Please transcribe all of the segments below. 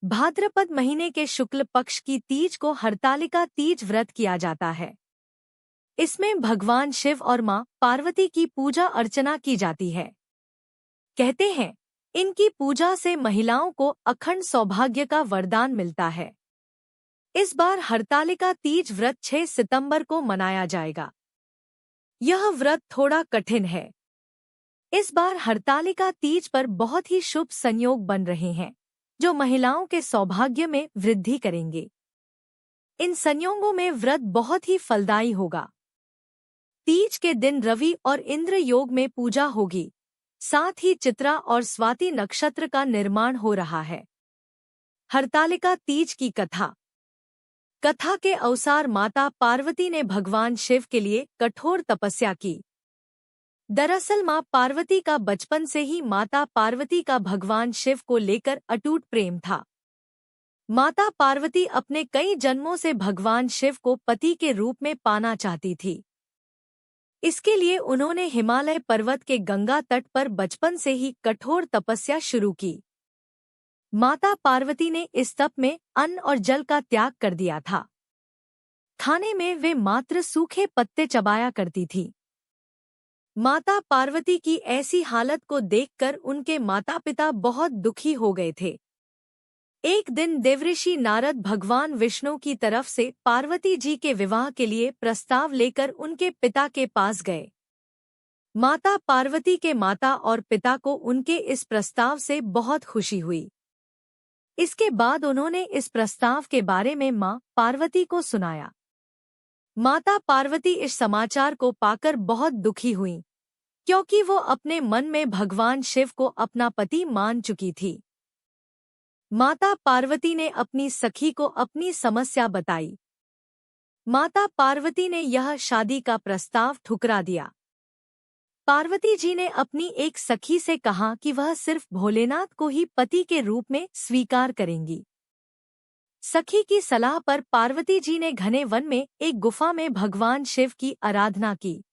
भाद्रपद महीने के शुक्ल पक्ष की तीज को हरतालिका तीज व्रत किया जाता है। इसमें भगवान शिव और मां पार्वती की पूजा अर्चना की जाती है। कहते हैं, इनकी पूजा से महिलाओं को अखंड सौभाग्य का वरदान मिलता है। इस बार हरतालिका तीज व्रत 6 सितंबर को मनाया जाएगा। यह व्रत थोड़ा कठिन है। इस बार हरतालिका तीज पर बहुत ही शुभ संयोग बन रहे हैं, जो महिलाओं के सौभाग्य में वृद्धि करेंगे। इन संयोगों में व्रत बहुत ही फलदायी होगा। तीज के दिन रवि और इंद्र योग में पूजा होगी। साथ ही चित्रा और स्वाति नक्षत्र का निर्माण हो रहा है। हरतालिका तीज की कथा के अनुसार माता पार्वती ने भगवान शिव के लिए कठोर तपस्या की। दरअसल मां पार्वती का बचपन से ही माता पार्वती का भगवान शिव को लेकर अटूट प्रेम था। माता पार्वती अपने कई जन्मों से भगवान शिव को पति के रूप में पाना चाहती थी। इसके लिए उन्होंने हिमालय पर्वत के गंगा तट पर बचपन से ही कठोर तपस्या शुरू की। माता पार्वती ने इस तप में अन्न और जल का त्याग कर दिया था। खाने में वे मात्र सूखे पत्ते चबाया करती थी। माता पार्वती की ऐसी हालत को देखकर उनके माता-पिता बहुत दुखी हो गए थे। एक दिन देवऋषि नारद भगवान विष्णु की तरफ से पार्वती जी के विवाह के लिए प्रस्ताव लेकर उनके पिता के पास गए। माता पार्वती के माता और पिता को उनके इस प्रस्ताव से बहुत खुशी हुई। इसके बाद उन्होंने इस प्रस्ताव के बारे में मां पार्वती को सुनाया। माता पार्वती इस समाचार को पाकर बहुत दुखी हुईं, क्योंकि वो अपने मन में भगवान शिव को अपना पति मान चुकी थी। माता पार्वती ने अपनी सखी को अपनी समस्या बताई। माता पार्वती ने यह शादी का प्रस्ताव ठुकरा दिया। पार्वती जी ने अपनी एक सखी से कहा कि वह सिर्फ भोलेनाथ को ही पति के रूप में स्वीकार करेंगी। सखी की सलाह पर पार्वती जी ने घने वन में एक गुफा में भगवान शिव की आराधना की।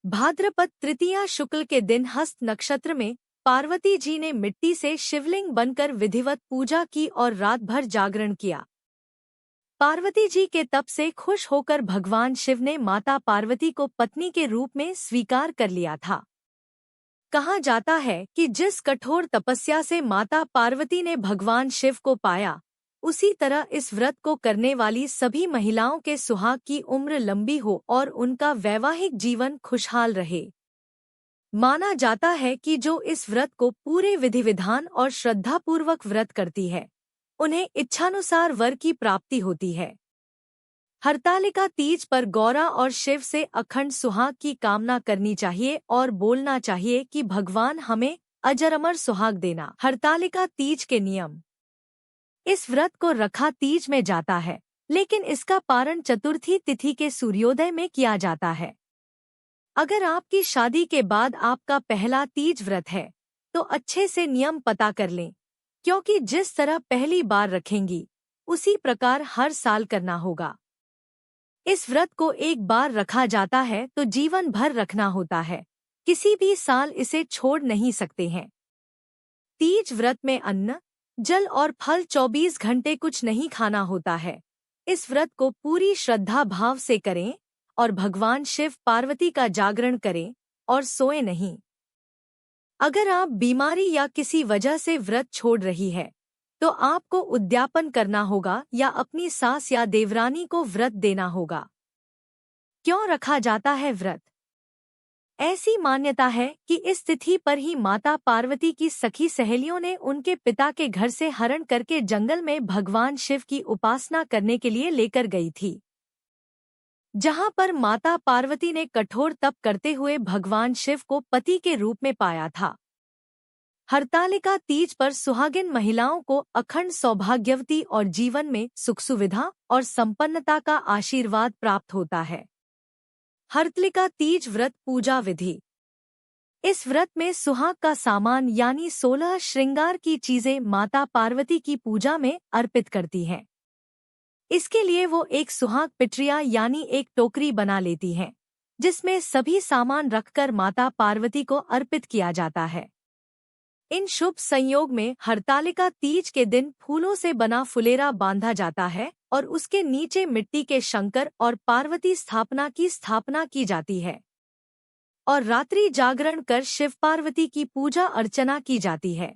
भाद्रपद तृतीया शुक्ल के दिन हस्त नक्षत्र में पार्वती जी ने मिट्टी से शिवलिंग बनकर विधिवत पूजा की और रात भर जागरण किया। पार्वती जी के तप से खुश होकर भगवान शिव ने माता पार्वती को पत्नी के रूप में स्वीकार कर लिया था। कहा जाता है कि जिस कठोर तपस्या से माता पार्वती ने भगवान शिव को पाया, उसी तरह इस व्रत को करने वाली सभी महिलाओं के सुहाग की उम्र लंबी हो और उनका वैवाहिक जीवन खुशहाल रहे। माना जाता है कि जो इस व्रत को पूरे विधि विधान और श्रद्धापूर्वक व्रत करती है, उन्हें इच्छानुसार वर की प्राप्ति होती है। हरतालिका तीज पर गौरा और शिव से अखंड सुहाग की कामना करनी चाहिए और बोलना चाहिए कि भगवान हमें अजर अमर सुहाग देना। हरतालिका तीज के नियम। इस व्रत को रखा तीज में जाता है, लेकिन इसका पारण चतुर्थी तिथि के सूर्योदय में किया जाता है। अगर आपकी शादी के बाद आपका पहला तीज व्रत है, तो अच्छे से नियम पता कर लें, क्योंकि जिस तरह पहली बार रखेंगी, उसी प्रकार हर साल करना होगा। इस व्रत को एक बार रखा जाता है तो जीवन भर रखना होता है, किसी भी साल इसे छोड़ नहीं सकते हैं। तीज व्रत में अन्न, जल और फल 24 घंटे कुछ नहीं खाना होता है। इस व्रत को पूरी श्रद्धा भाव से करें और भगवान शिव पार्वती का जागरण करें और सोए नहीं। अगर आप बीमारी या किसी वजह से व्रत छोड़ रही है, तो आपको उद्यापन करना होगा या अपनी सास या देवरानी को व्रत देना होगा। क्यों रखा जाता है व्रत? ऐसी मान्यता है कि इस तिथि पर ही माता पार्वती की सखी सहेलियों ने उनके पिता के घर से हरण करके जंगल में भगवान शिव की उपासना करने के लिए लेकर गई थी, जहां पर माता पार्वती ने कठोर तप करते हुए भगवान शिव को पति के रूप में पाया था। हरतालिका तीज पर सुहागिन महिलाओं को अखंड सौभाग्यवती और जीवन में सुख सुविधा और संपन्नता का आशीर्वाद प्राप्त होता है। हरतालिका तीज व्रत पूजा विधि। इस व्रत में सुहाग का सामान यानी 16 श्रृंगार की चीजें माता पार्वती की पूजा में अर्पित करती हैं। इसके लिए वो एक सुहाग पिटरिया यानी एक टोकरी बना लेती हैं, जिसमें सभी सामान रखकर माता पार्वती को अर्पित किया जाता है। इन शुभ संयोग में हरतालिका तीज के दिन फूलों से बना फुलेरा बांधा जाता है और उसके नीचे मिट्टी के शंकर और पार्वती स्थापना की स्थापना की जाती है और रात्रि जागरण कर शिव पार्वती की पूजा अर्चना की जाती है।